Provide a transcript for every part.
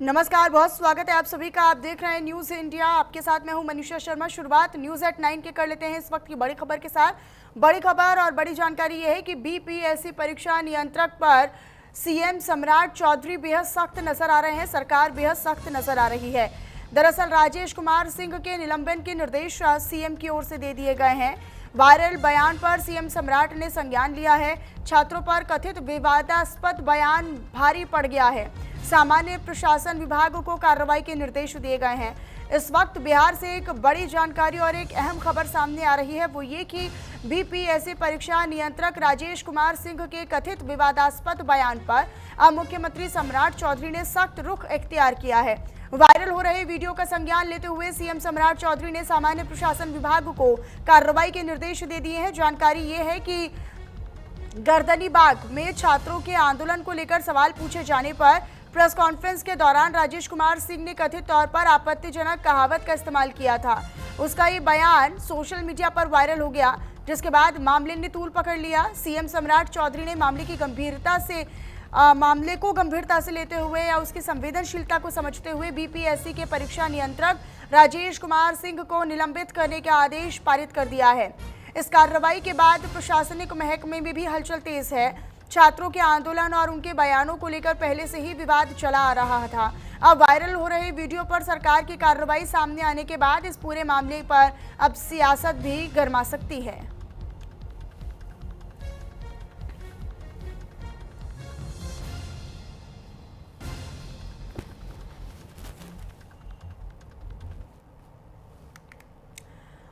नमस्कार, बहुत स्वागत है आप सभी का। आप देख रहे हैं न्यूज इंडिया। आपके साथ मैं हूं मनीषा शर्मा। शुरुआत न्यूज एट 9 के कर लेते हैं इस वक्त की बड़ी खबर के साथ। बड़ी खबर और बड़ी जानकारी यह है कि बीपीएससी परीक्षा नियंत्रक पर सीएम सम्राट चौधरी बेहद सख्त नजर आ रहे हैं। सरकार बेहद सख्त नजर आ रही है। दरअसल राजेश कुमार सिंह के निलंबन के निर्देश सीएम की ओर से दे दिए गए हैं। वायरल बयान पर सीएम सम्राट ने संज्ञान लिया है। छात्रों पर कथित विवादास्पद बयान भारी पड़ गया है। सामान्य प्रशासन विभाग को कार्रवाई के निर्देश दिए गए हैं। इस वक्त बिहार से एक बड़ी जानकारी और एक अहम खबर सामने आ रही है, वो ये कि बीपीएससी परीक्षा नियंत्रक राजेश कुमार सिंह के कथित विवादास्पद बयान पर अब मुख्यमंत्री सम्राट चौधरी ने सख्त रुख इख्तियार किया है। वायरल हो रहे वीडियो का संज्ञान लेते हुए सीएम सम्राट चौधरी ने सामान्य प्रशासन विभाग को कार्रवाई के निर्देश दे दिए हैं। जानकारी ये है कि गर्दनीबाग में छात्रों के आंदोलन को लेकर सवाल पूछे जाने पर प्रेस कॉन्फ्रेंस के दौरान राजेश कुमार सिंह ने कथित तौर पर आपत्तिजनक कहावत का इस्तेमाल किया था। उसका ये बयान सोशल मीडिया पर वायरल हो गया, जिसके बाद मामले ने तूल पकड़ लिया। सीएम सम्राट चौधरी ने मामले को गंभीरता से लेते हुए या उसकी संवेदनशीलता को समझते हुए बीपीएससी के परीक्षा नियंत्रक राजेश कुमार सिंह को निलंबित करने का आदेश पारित कर दिया है। इस कार्रवाई के बाद प्रशासनिक महकमे में भी हलचल तेज है। छात्रों के आंदोलन और उनके बयानों को लेकर पहले से ही विवाद चला आ रहा था। अब वायरल हो रहे वीडियो पर सरकार की कार्रवाई सामने आने के बाद इस पूरे मामले पर अब सियासत भी गर्मा सकती है।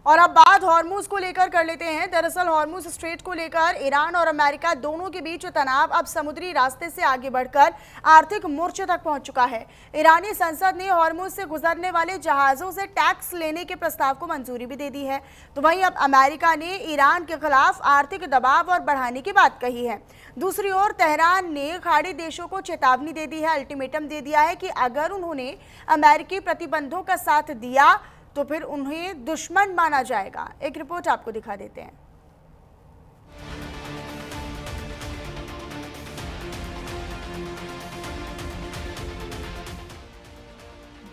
और अब बात हॉर्मुज को लेकर कर लेते हैं। दरअसल हॉर्मुज स्ट्रेट को लेकर ईरान और अमेरिका दोनों के बीच तनाव अब समुद्री रास्ते से आगे बढ़कर आर्थिक मोर्चे तक पहुंच चुका है। ईरानी संसद ने हॉर्मुज से गुजरने वाले जहाजों से टैक्स लेने के प्रस्ताव को मंजूरी भी दे दी है। तो वहीं अब अमेरिका ने ईरान के खिलाफ आर्थिक दबाव और बढ़ाने की बात कही है। दूसरी ओर तेहरान ने खाड़ी देशों को चेतावनी दे दी है, अल्टीमेटम दे दिया है कि अगर उन्होंने अमेरिकी प्रतिबंधों का साथ दिया तो फिर उन्हें दुश्मन माना जाएगा। एक रिपोर्ट आपको दिखा देते हैं।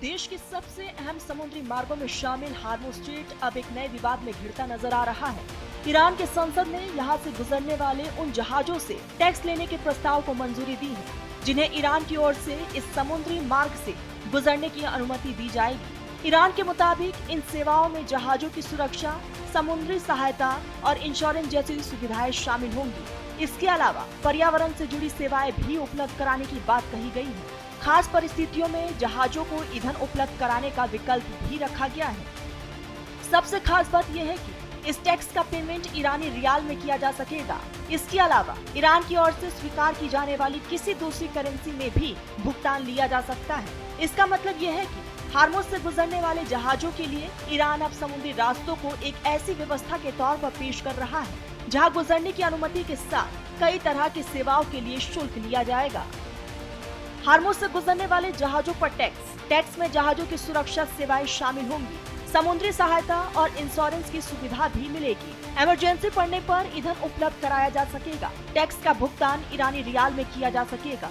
देश के सबसे अहम समुद्री मार्गों में शामिल हॉर्मुज स्ट्रेट अब एक नए विवाद में घिरता नजर आ रहा है। ईरान के संसद ने यहां से गुजरने वाले उन जहाजों से टैक्स लेने के प्रस्ताव को मंजूरी दी है, जिन्हें ईरान की ओर से इस समुद्री मार्ग से गुजरने की अनुमति दी जाएगी। ईरान के मुताबिक इन सेवाओं में जहाजों की सुरक्षा, समुद्री सहायता और इंश्योरेंस जैसी सुविधाएं शामिल होंगी। इसके अलावा पर्यावरण से जुड़ी सेवाएं भी उपलब्ध कराने की बात कही गई है। खास परिस्थितियों में जहाजों को ईंधन उपलब्ध कराने का विकल्प भी रखा गया है। सबसे खास बात यह है कि इस टैक्स का पेमेंट ईरानी रियाल में किया जा सकेगा। इसके अलावा ईरान की ओर से स्वीकार की जाने वाली किसी दूसरी करेंसी में भी भुगतान लिया जा सकता है। इसका मतलब यह है कि हॉर्मुज से गुजरने वाले जहाजों के लिए ईरान अब समुद्री रास्तों को एक ऐसी व्यवस्था के तौर पर पेश कर रहा है, जहां गुजरने की अनुमति के साथ कई तरह की सेवाओं के लिए शुल्क लिया जाएगा। हॉर्मुज से गुजरने वाले जहाजों पर टैक्स में जहाजों की सुरक्षा सेवाएं शामिल होंगी, समुद्री सहायता और इंश्योरेंस की सुविधा भी मिलेगी। इमरजेंसी पड़ने पर ईंधन उपलब्ध कराया जा सकेगा। टैक्स का भुगतान ईरानी रियाल में किया जा सकेगा।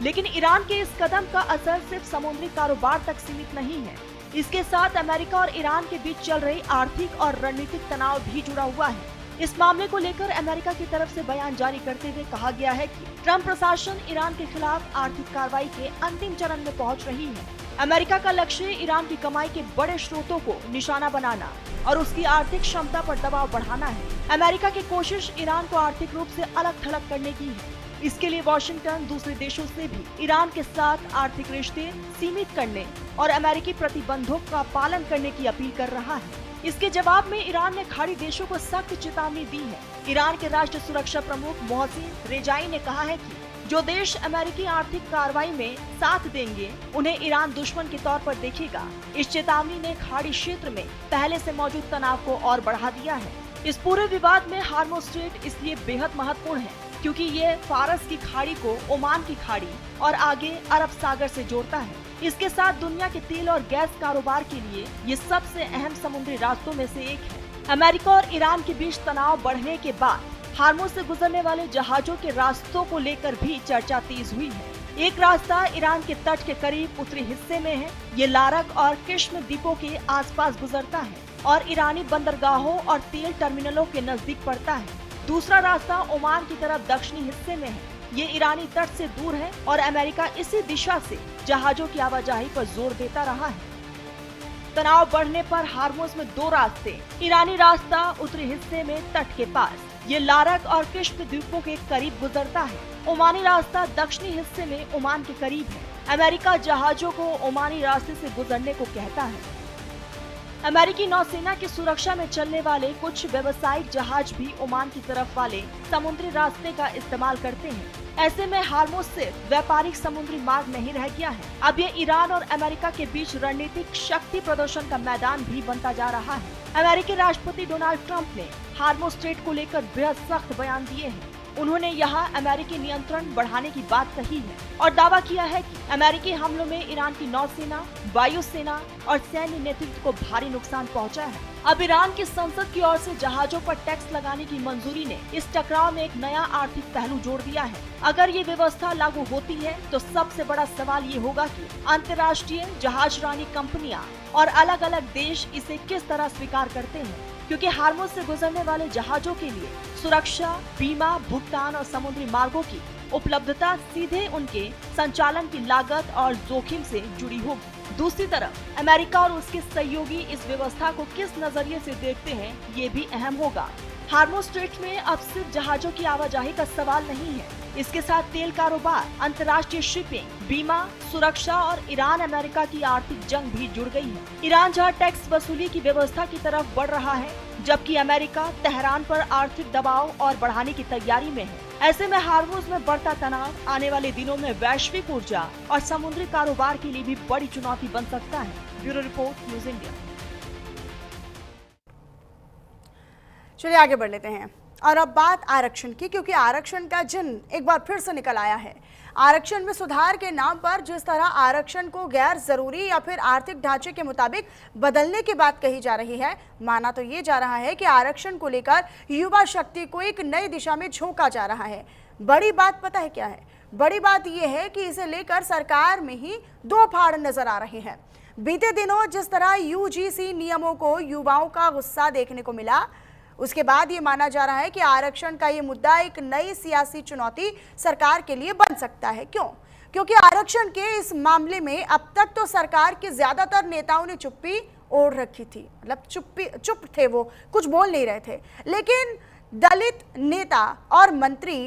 लेकिन ईरान के इस कदम का असर सिर्फ समुद्री कारोबार तक सीमित नहीं है। इसके साथ अमेरिका और ईरान के बीच चल रही आर्थिक और रणनीतिक तनाव भी जुड़ा हुआ है। इस मामले को लेकर अमेरिका की तरफ से बयान जारी करते हुए कहा गया है कि ट्रंप प्रशासन ईरान के खिलाफ आर्थिक कार्रवाई के अंतिम चरण में पहुंच रही है। अमेरिका का लक्ष्य ईरान की कमाई के बड़े स्रोतों को निशाना बनाना और उसकी आर्थिक क्षमता पर दबाव बढ़ाना है। अमेरिका की कोशिश ईरान को आर्थिक रूप से अलग थलग करने की है। इसके लिए वॉशिंगटन दूसरे देशों से भी ईरान के साथ आर्थिक रिश्ते सीमित करने और अमेरिकी प्रतिबंधों का पालन करने की अपील कर रहा है। इसके जवाब में ईरान ने खाड़ी देशों को सख्त चेतावनी दी है। ईरान के राष्ट्र सुरक्षा प्रमुख मोहसिन रेजाई ने कहा है कि जो देश अमेरिकी आर्थिक कार्रवाई में साथ देंगे, उन्हें ईरान दुश्मन के तौर पर देखेगा। इस चेतावनी ने खाड़ी क्षेत्र में पहले से मौजूद तनाव को और बढ़ा दिया है। इस पूरे विवाद में हॉर्मुज स्ट्रेट इसलिए बेहद महत्वपूर्ण है क्योंकि ये फारस की खाड़ी को ओमान की खाड़ी और आगे अरब सागर से जोड़ता है। इसके साथ दुनिया के तेल और गैस कारोबार के लिए ये सबसे अहम समुद्री रास्तों में से एक है। अमेरिका और ईरान के बीच तनाव बढ़ने के बाद हॉर्मुज से गुजरने वाले जहाजों के रास्तों को लेकर भी चर्चा तेज हुई है। एक रास्ता ईरान के तट के करीब उत्तरी हिस्से में है। ये लारक और किश्म द्वीपों के आसपास गुजरता है और ईरानी बंदरगाहों और तेल टर्मिनलों के नजदीक पड़ता है। दूसरा रास्ता ओमान की तरफ दक्षिणी हिस्से में है। ये ईरानी तट से दूर है और अमेरिका इसी दिशा से जहाजों की आवाजाही पर जोर देता रहा है। तनाव बढ़ने पर हार्मुज में दो रास्ते, ईरानी रास्ता उत्तरी हिस्से में तट के पास, ये लारक और किश्म द्वीपों के करीब गुजरता है। ओमानी रास्ता दक्षिणी हिस्से में ओमान के करीब है। अमेरिका जहाजों को ओमानी रास्ते से गुजरने को कहता है। अमेरिकी नौसेना की सुरक्षा में चलने वाले कुछ व्यावसायिक जहाज भी ओमान की तरफ वाले समुद्री रास्ते का इस्तेमाल करते हैं। ऐसे में हार्मुज सिर्फ व्यापारिक समुद्री मार्ग नहीं रह गया है, अब ये ईरान और अमेरिका के बीच रणनीतिक शक्ति प्रदर्शन का मैदान भी बनता जा रहा है। अमेरिकी राष्ट्रपति डोनाल्ड ट्रंप ने हार्मुज स्ट्रेट को लेकर बेहद सख्त बयान दिए हैं। उन्होंने यहाँ अमेरिकी नियंत्रण बढ़ाने की बात कही है और दावा किया है कि अमेरिकी हमलों में ईरान की नौसेना, वायुसेना और सैन्य नेतृत्व को भारी नुकसान पहुंचा है। अब ईरान की संसद की ओर से जहाजों पर टैक्स लगाने की मंजूरी ने इस टकराव में एक नया आर्थिक पहलू जोड़ दिया है। अगर ये व्यवस्था लागू होती है तो सबसे बड़ा सवाल ये होगा कि अंतर्राष्ट्रीय जहाजरानी कंपनियां और अलग अलग देश इसे किस तरह स्वीकार करते हैं, क्योंकि हार्मुज से गुजरने वाले जहाजों के लिए सुरक्षा, बीमा, भुगतान और समुद्री मार्गों की उपलब्धता सीधे उनके संचालन की लागत और जोखिम से जुड़ी होगी। दूसरी तरफ अमेरिका और उसके सहयोगी इस व्यवस्था को किस नजरिए से देखते हैं, ये भी अहम होगा। हार्मुज स्ट्रेट में अब सिर्फ जहाजों की आवाजाही का सवाल नहीं है, इसके साथ तेल कारोबार, अंतर्राष्ट्रीय शिपिंग, बीमा, सुरक्षा और ईरान अमेरिका की आर्थिक जंग भी जुड़ गई है। ईरान जहां टैक्स वसूली की व्यवस्था की तरफ बढ़ रहा है, जबकि अमेरिका तेहरान पर आर्थिक दबाव और बढ़ाने की तैयारी में है। ऐसे में हार्मुज में बढ़ता तनाव आने वाले दिनों में वैश्विक ऊर्जा और समुद्री कारोबार के लिए भी बड़ी चुनौती बन सकता है। Bureau report, news India. चलिए आगे बढ़ लेते हैं और अब बात आरक्षण की, क्योंकि आरक्षण का जिन एक बार फिर से निकल आया है। आरक्षण में सुधार के नाम पर जिस तरह आरक्षण को गैर जरूरी या फिर आर्थिक ढांचे के मुताबिक बदलने की बात कही जा रही है, माना तो ये जा रहा है कि आरक्षण को लेकर युवा शक्ति को एक नई दिशा में झोंका जा रहा है। बड़ी बात पता है क्या है? बड़ी बात यह है कि इसे लेकर सरकार में ही दो फाड़ नजर आ रहे हैं। बीते दिनों जिस तरह यूजीसी नियमों को युवाओं का गुस्सा देखने को मिला, उसके बाद ये माना जा रहा है कि आरक्षण का ये मुद्दा एक नई सियासी चुनौती सरकार के लिए बन सकता है। क्यों? क्योंकि आरक्षण के इस मामले में अब तक तो सरकार के ज्यादातर नेताओं ने चुप्पी ओढ़ रखी थी, मतलब चुप थे, वो कुछ बोल नहीं रहे थे। लेकिन दलित नेता और मंत्री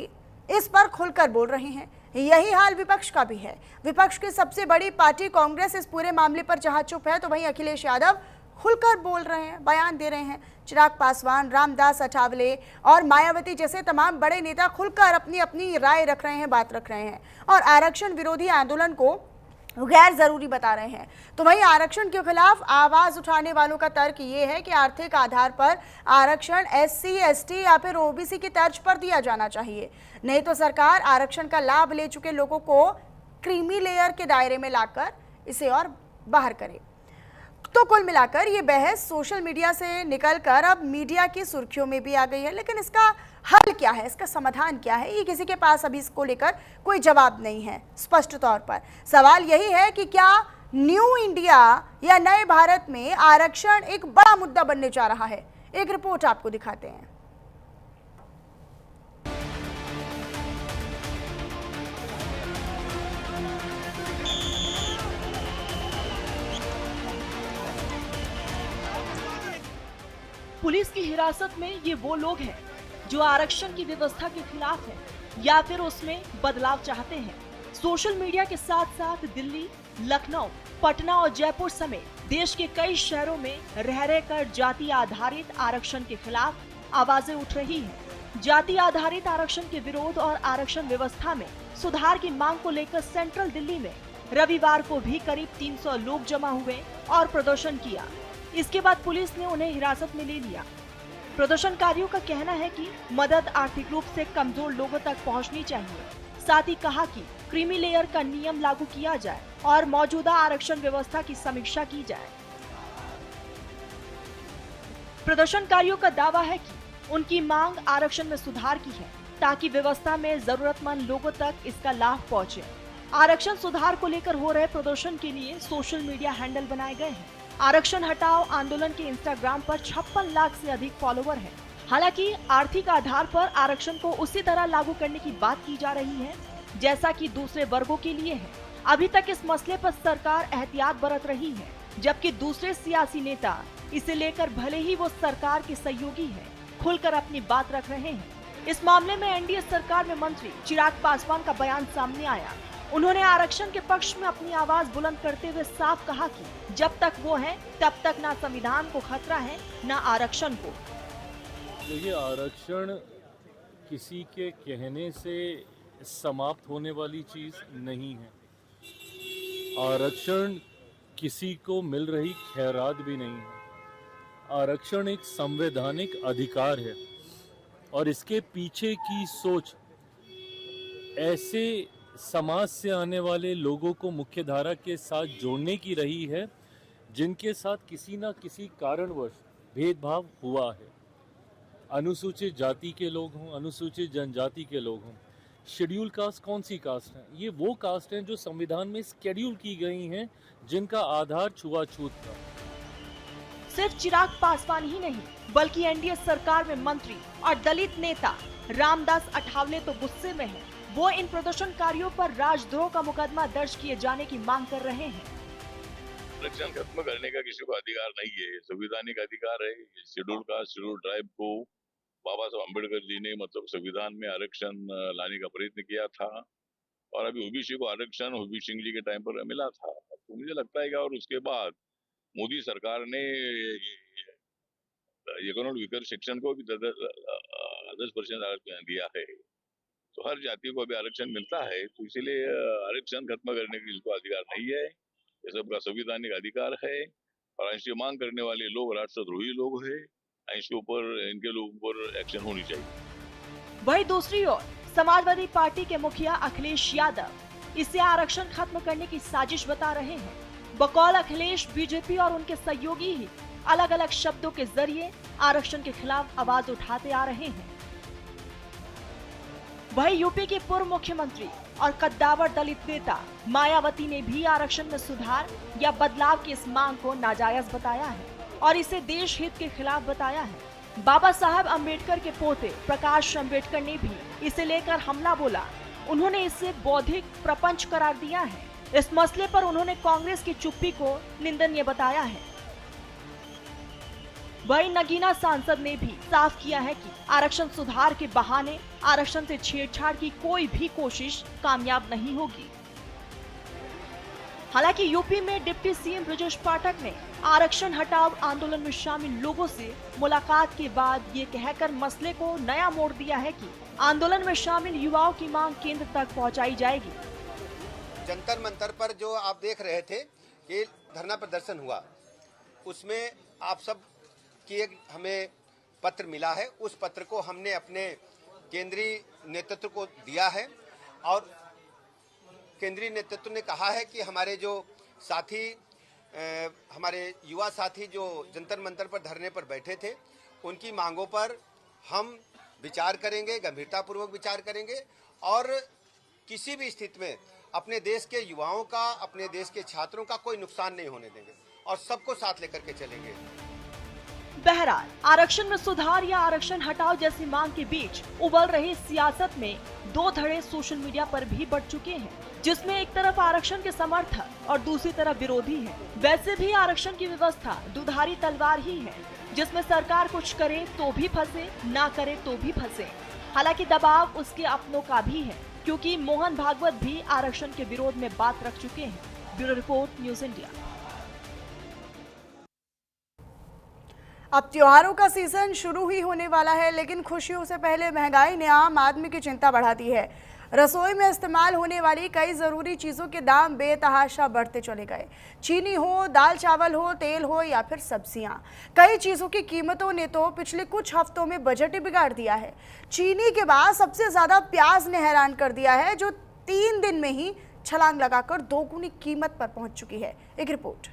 इस पर खुलकर बोल रहे हैं। यही हाल विपक्ष का भी है। विपक्ष की सबसे बड़ी पार्टी कांग्रेस इस पूरे मामले पर जहां चुप है, तो वहीं अखिलेश यादव खुलकर बोल रहे हैं, बयान दे रहे हैं। चिराग पासवान, रामदास अठावले और मायावती जैसे तमाम बड़े नेता खुलकर अपनी अपनी राय रख रहे हैं, बात रख रहे हैं और आरक्षण विरोधी आंदोलन को गैर जरूरी बता रहे हैं। तो वहीं आरक्षण के खिलाफ आवाज उठाने वालों का तर्क ये है कि आर्थिक आधार पर आरक्षण SC, ST या फिर OBC की तर्ज पर दिया जाना चाहिए, नहीं तो सरकार आरक्षण का लाभ ले चुके लोगों को क्रीमी लेयर के दायरे में लाकर इसे और बाहर करे। तो कुल मिलाकर ये बहस सोशल मीडिया से निकलकर अब मीडिया की सुर्खियों में भी आ गई है। लेकिन इसका हल क्या है, इसका समाधान क्या है, ये किसी के पास अभी इसको लेकर कोई जवाब नहीं है। स्पष्ट तौर पर सवाल यही है कि क्या न्यू इंडिया या नए भारत में आरक्षण एक बड़ा मुद्दा बनने जा रहा है। एक रिपोर्ट आपको दिखाते हैं। पुलिस की हिरासत में ये वो लोग हैं जो आरक्षण की व्यवस्था के खिलाफ हैं या फिर उसमें बदलाव चाहते हैं। सोशल मीडिया के साथ साथ दिल्ली, लखनऊ, पटना और जयपुर समेत देश के कई शहरों में रह रहकर जाति आधारित आरक्षण के खिलाफ आवाजें उठ रही हैं। जाति आधारित आरक्षण के विरोध और आरक्षण व्यवस्था में सुधार की मांग को लेकर सेंट्रल दिल्ली में रविवार को भी करीब 300 लोग जमा हुए और प्रदर्शन किया। इसके बाद पुलिस ने उन्हें हिरासत में ले लिया। प्रदर्शनकारियों का कहना है कि मदद आर्थिक रूप से कमजोर लोगों तक पहुंचनी चाहिए। साथ ही कहा कि क्रीमी लेयर का नियम लागू किया जाए और मौजूदा आरक्षण व्यवस्था की समीक्षा की जाए। प्रदर्शनकारियों का दावा है कि उनकी मांग आरक्षण में सुधार की है ताकि व्यवस्था में जरूरतमंद लोगों तक इसका लाभ पहुंचे। आरक्षण सुधार को लेकर हो रहे प्रदर्शन के लिए सोशल मीडिया हैंडल बनाए गए हैं। आरक्षण हटाओ आंदोलन के इंस्टाग्राम पर 56 लाख से अधिक फॉलोवर हैं। हालांकि आर्थिक आधार पर आरक्षण को उसी तरह लागू करने की बात की जा रही है जैसा कि दूसरे वर्गों के लिए है। अभी तक इस मसले पर सरकार एहतियात बरत रही है, जबकि दूसरे सियासी नेता इसे लेकर भले ही वो सरकार के सहयोगी है, खुलकर अपनी बात रख रहे हैं। इस मामले में एनडीए सरकार में मंत्री चिराग पासवान का बयान सामने आया। उन्होंने आरक्षण के पक्ष में अपनी आवाज बुलंद करते हुए साफ कहा कि जब तक वो है तब तक ना संविधान को खतरा है ना आरक्षण को। देखिए, आरक्षण किसी के कहने से समाप्त होने वाली चीज नहीं है। आरक्षण किसी को मिल रही खैरात भी नहीं है। आरक्षण एक संवैधानिक अधिकार है और इसके पीछे की सोच ऐसे समाज से आने वाले लोगों को मुख्यधारा के साथ जोड़ने की रही है जिनके साथ किसी न किसी कारणवश भेदभाव हुआ है। अनुसूचित जाति के लोग हों, अनुसूचित जनजाति के लोग हों, शेड्यूल कास्ट कौन सी कास्ट है? ये वो कास्ट हैं जो संविधान में शेड्यूल की गई हैं, जिनका आधार छुआछूत था। सिर्फ चिराग पासवान ही नहीं बल्कि एनडीए सरकार में मंत्री और दलित नेता रामदास अठावले तो गुस्से में हैं। वो इन प्रदर्शनकारियों पर राजद्रोह का मुकदमा दर्ज किए जाने की मांग कर रहे हैं। आरक्षण खत्म करने का किसी को अधिकार नहीं है, संवैधानिक अधिकार है। शेड्यूल कास्ट, शेड्यूल ट्राइब को बाबा साहब अम्बेडकर जी ने संविधान में आरक्षण लाने का प्रयत्न किया था और अभी ओबीसी को आरक्षण ओबीसी सिंह जी के टाइम पर मिला था। तो मुझे लगता है कि और उसके बाद मोदी सरकार ने इकोनॉमिक वीकर सेक्शन को भी 10% आरक्षण दिया है, तो हर जाति को अभी आरक्षण मिलता है। तो इसीलिए आरक्षण खत्म करने का इसको अधिकार नहीं है, ये सबका संवैधानिक अधिकार है। और इसकी मांग करने वाले लोग राष्ट्रद्रोही लोग हैं, इसके ऊपर इनके लोगों पर एक्शन होनी चाहिए। वही दूसरी ओर समाजवादी पार्टी के मुखिया अखिलेश यादव इसे आरक्षण खत्म करने की साजिश बता रहे हैं। बकौल अखिलेश, बीजेपी और उनके सहयोगी ही अलग अलग शब्दों के जरिए आरक्षण के खिलाफ आवाज उठाते आ रहे हैं। वही यूपी के पूर्व मुख्यमंत्री और कद्दावर दलित नेता मायावती ने भी आरक्षण में सुधार या बदलाव की इस मांग को नाजायज बताया है और इसे देश हित के खिलाफ बताया है। बाबा साहब अम्बेडकर के पोते प्रकाश अम्बेडकर ने भी इसे लेकर हमला बोला। उन्होंने इसे बौद्धिक प्रपंच करार दिया है। इस मसले पर उन्होंने कांग्रेस की चुप्पी को निंदनीय बताया है। वही नगीना सांसद ने भी साफ किया है कि आरक्षण सुधार के बहाने आरक्षण से छेड़छाड़ की कोई भी कोशिश कामयाब नहीं होगी। हालांकि यूपी में डिप्टी सीएम ब्रजेश पाठक ने आरक्षण हटाओ आंदोलन में शामिल लोगों से मुलाकात के बाद ये कहकर मसले को नया मोड़ दिया है कि आंदोलन में शामिल युवाओं की मांग केंद्र तक पहुंचाई जाएगी। जंतर मंतर पर जो आप देख रहे थे कि धरना प्रदर्शन हुआ, उसमें आप सब की एक हमें पत्र मिला है। उस पत्र को हमने अपने केंद्रीय नेतृत्व को दिया है और केंद्रीय नेतृत्व ने कहा है कि हमारे जो साथी हमारे युवा साथी जो जंतर मंतर पर धरने पर बैठे थे, उनकी मांगों पर हम विचार करेंगे, गंभीरतापूर्वक विचार करेंगे और किसी भी स्थिति में अपने देश के युवाओं का, अपने देश के छात्रों का कोई नुकसान नहीं होने देंगे और सबको साथ लेकर के चलेंगे। बहरहाल आरक्षण में सुधार या आरक्षण हटाओ जैसी मांग के बीच उबल रही सियासत में दो धड़े सोशल मीडिया पर भी बढ़ चुके हैं, जिसमें एक तरफ आरक्षण के समर्थक और दूसरी तरफ विरोधी हैं। वैसे भी आरक्षण की व्यवस्था दुधारी तलवार ही है, जिसमें सरकार कुछ करे तो भी फंसे, ना करे तो भी फंसे। हालांकि दबाव उसके अपनों का भी है, क्योंकि मोहन भागवत भी आरक्षण के विरोध में बात रख चुके हैं। Bureau report, news India. अब त्योहारों का सीजन शुरू ही होने वाला है, लेकिन खुशियों से पहले महंगाई ने आम आदमी की चिंता बढ़ा दी है। रसोई में इस्तेमाल होने वाली कई ज़रूरी चीज़ों के दाम बेतहाशा बढ़ते चले गए। चीनी हो, दाल चावल हो, तेल हो या फिर सब्जियां, कई चीज़ों की कीमतों ने तो पिछले कुछ हफ्तों में बजट ही बिगाड़ दिया है। चीनी के बाद सबसे ज़्यादा प्याज ने हैरान कर दिया है, जो 3 दिन में ही छलांग लगाकर दोगुनी कीमत पर पहुंच चुकी है। एक रिपोर्ट।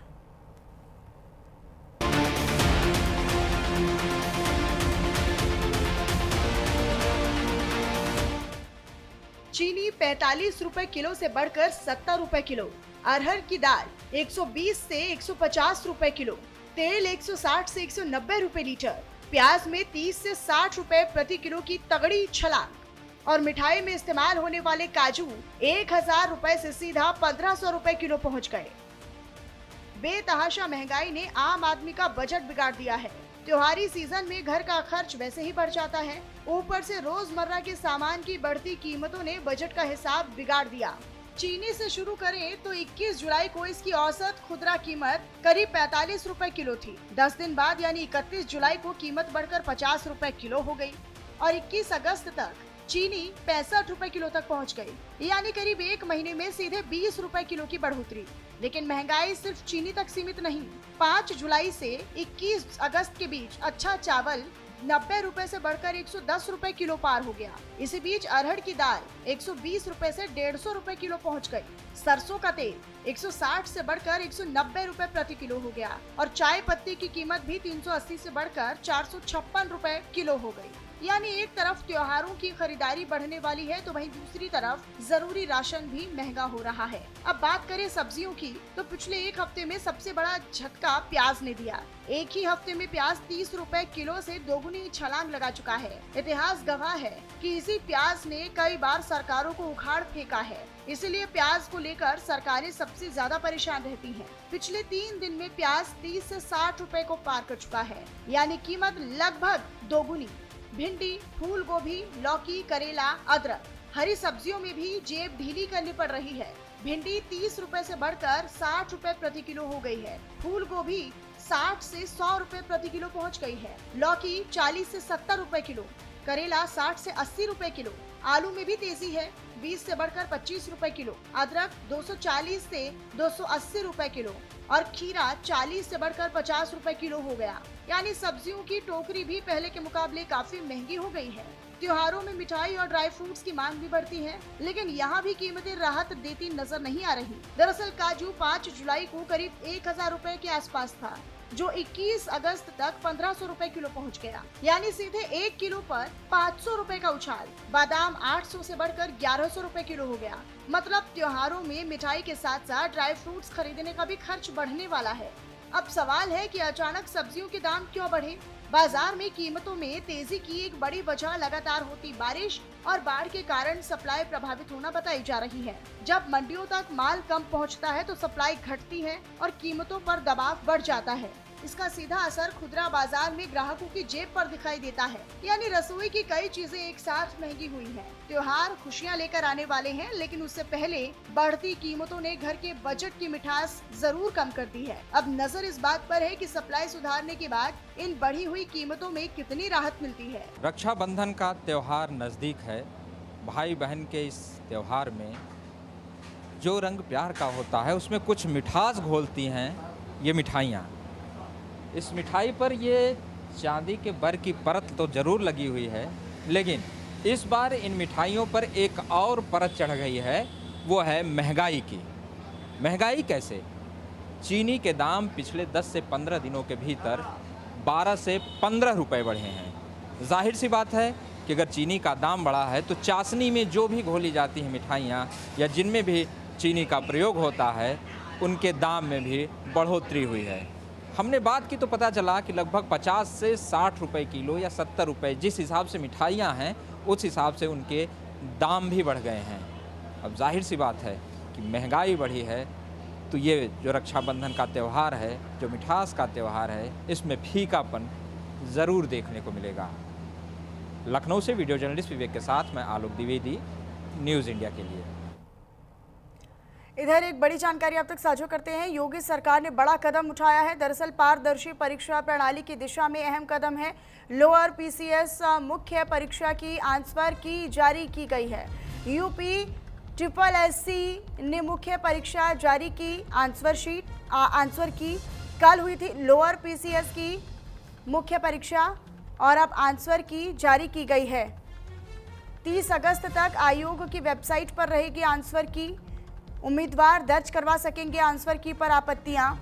चीनी 45 रुपए किलो से बढ़कर 70 रुपए किलो, अरहर की दाल 120 से 150 रुपए किलो, तेल 160 से 190 रुपए लीटर, प्याज में 30 से 60 रुपए प्रति किलो की तगड़ी छलांग और मिठाई में इस्तेमाल होने वाले काजू 1000 रुपए से सीधा 1500 रुपए किलो पहुंच गए। बेतहाशा महंगाई ने आम आदमी का बजट बिगाड़ दिया है। त्योहारी सीजन में घर का खर्च वैसे ही बढ़ जाता है, ऊपर से रोजमर्रा के सामान की बढ़ती कीमतों ने बजट का हिसाब बिगाड़ दिया। चीनी से शुरू करें तो 21 जुलाई को इसकी औसत खुदरा कीमत करीब 45 रुपए किलो थी। 10 दिन बाद यानी 31 जुलाई को कीमत बढ़कर 50 रुपए किलो हो गई और 21 अगस्त तक चीनी 65 रुपए किलो तक पहुंच गई, यानी करीब एक महीने में सीधे 20 रुपए किलो की बढ़ोतरी। लेकिन महंगाई सिर्फ चीनी तक सीमित नहीं। 5 जुलाई से 21 अगस्त के बीच अच्छा चावल 90 रुपए से बढ़कर 110 रुपए किलो पार हो गया। इसी बीच अरहर की दाल 120 रुपए से 150 रुपए किलो पहुंच गई। सरसों का तेल 160 से बढ़कर 190 रुपए प्रति किलो हो गया और चाय पत्ती की कीमत भी 380 से बढ़कर 456 रुपए किलो हो गई। यानी एक तरफ त्योहारों की खरीदारी बढ़ने वाली है तो वहीं दूसरी तरफ जरूरी राशन भी महंगा हो रहा है। अब बात करें सब्जियों की तो पिछले एक हफ्ते में सबसे बड़ा झटका प्याज ने दिया। एक ही हफ्ते में प्याज 30 रुपए किलो से दोगुनी छलांग लगा चुका है। इतिहास गवाह है कि इसी प्याज ने कई बार सरकारों को उखाड़ फेंका है, इसलिए प्याज को लेकर सरकारें सबसे ज्यादा परेशान रहती हैं। पिछले 3 दिन में प्याज 30 से 60 रुपए को पार कर चुका है, यानी कीमत लगभग दोगुनी। भिंडी, फूल गोभी, लौकी, करेला, अदरक, हरी सब्जियों में भी जेब ढीली करनी पड़ रही है। भिंडी 30 रुपए से बढ़कर 60 रुपए प्रति किलो हो गई है। फूल गोभी 60 से 100 रुपए प्रति किलो पहुंच गई है। लौकी 40 से 70 रुपए किलो, करेला 60 से 80 रुपए किलो। आलू में भी तेजी है, 20 से बढ़कर 25 रुपए किलो। अदरक 240 से 280 रुपए किलो और खीरा 40 से बढ़कर 50 रुपए किलो हो गया। यानी सब्जियों की टोकरी भी पहले के मुकाबले काफी महंगी हो गई है। त्योहारों में मिठाई और ड्राई फ्रूट्स की मांग भी बढ़ती है, लेकिन यहाँ भी कीमतें राहत देती नजर नहीं आ रही। दरअसल काजू 5 जुलाई को करीब 1000 रुपए के आसपास था, जो 21 अगस्त तक 1500 रुपए किलो पहुँच गया, यानी सीधे 1 किलो पर 500 रुपए का उछाल। बादाम 800 से बढ़कर 1100 रुपए किलो हो गया। मतलब त्योहारों में मिठाई के साथ साथ ड्राई फ्रूट्स खरीदने का भी खर्च बढ़ने वाला है। अब सवाल है कि अचानक सब्जियों के दाम क्यों बढ़े? बाजार में कीमतों में तेजी की एक बड़ी वजह लगातार होती बारिश और बाढ़ के कारण सप्लाई प्रभावित होना बताई जा रही है। जब मंडियों तक माल कम पहुंचता है तो सप्लाई घटती है और कीमतों पर दबाव बढ़ जाता है। इसका सीधा असर खुदरा बाजार में ग्राहकों की जेब पर दिखाई देता है, यानी रसोई की कई चीजें एक साथ महंगी हुई हैं। त्योहार खुशियां लेकर आने वाले हैं, लेकिन उससे पहले बढ़ती कीमतों ने घर के बजट की मिठास जरूर कम कर दी है। अब नजर इस बात पर है कि सप्लाई सुधारने के बाद इन बढ़ी हुई कीमतों में कितनी राहत मिलती है। रक्षाबंधन का त्योहार नजदीक है। भाई बहन के इस त्योहार में जो रंग प्यार का होता है उसमें कुछ मिठास घोलती हैं ये मिठाइयाँ। इस मिठाई पर ये चांदी के बर की परत तो ज़रूर लगी हुई है, लेकिन इस बार इन मिठाइयों पर एक और परत चढ़ गई है, वो है महंगाई की। महंगाई कैसे? चीनी के दाम पिछले 10 से 15 दिनों के भीतर 12 से 15 रुपए बढ़े हैं। जाहिर सी बात है कि अगर चीनी का दाम बढ़ा है तो चाशनी में जो भी घोली जाती हैं मिठाइयाँ या जिनमें भी चीनी का प्रयोग होता है उनके दाम में भी बढ़ोतरी हुई है। हमने बात की तो पता चला कि लगभग 50 से 60 रुपए किलो या 70 रुपए जिस हिसाब से मिठाइयाँ हैं उस हिसाब से उनके दाम भी बढ़ गए हैं। अब जाहिर सी बात है कि महंगाई बढ़ी है तो ये जो रक्षाबंधन का त्यौहार है, जो मिठास का त्यौहार है, इसमें फीकापन ज़रूर देखने को मिलेगा। लखनऊ से वीडियो जर्नलिस्ट विवेक के साथ मैं आलोक द्विवेदी, न्यूज़ इंडिया के लिए। इधर एक बड़ी जानकारी आप तक साझा करते हैं। योगी सरकार ने बड़ा कदम उठाया है। दरअसल पारदर्शी परीक्षा प्रणाली की दिशा में अहम कदम है। लोअर पीसीएस मुख्य परीक्षा की आंसर की जारी की गई है। यूपी SSSC ने मुख्य परीक्षा जारी की। आंसर की कल हुई थी लोअर पीसीएस की मुख्य परीक्षा और अब आंसर की जारी की गई है। 30 अगस्त तक आयोग की वेबसाइट पर रहेगी आंसर की। उम्मीदवार दर्ज करवा सकेंगे आंसर की पर आपत्तियां।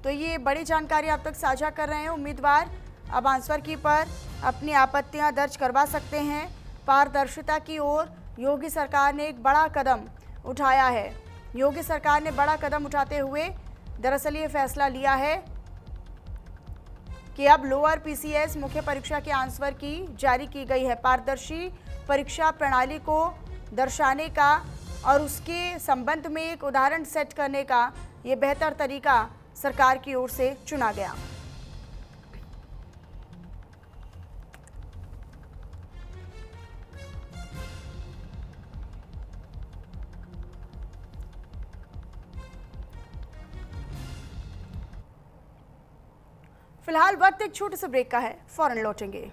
तो ये बड़ी जानकारी आप तक साझा कर रहे हैं। उम्मीदवार अब आंसर की पर अपनी आपत्तियां दर्ज करवा सकते हैं। पारदर्शिता की ओर योगी सरकार ने एक बड़ा कदम उठाया है। योगी सरकार ने बड़ा कदम उठाते हुए दरअसल ये फैसला लिया है कि अब लोअर पीसीएस मुख्य परीक्षा के आंसर की जारी की गई है। पारदर्शी परीक्षा प्रणाली को दर्शाने का और उसके संबंध में एक उदाहरण सेट करने का ये बेहतर तरीका सरकार की ओर से चुना गया। फिलहाल वक्त एक छोटे से ब्रेक का है, फौरन लौटेंगे।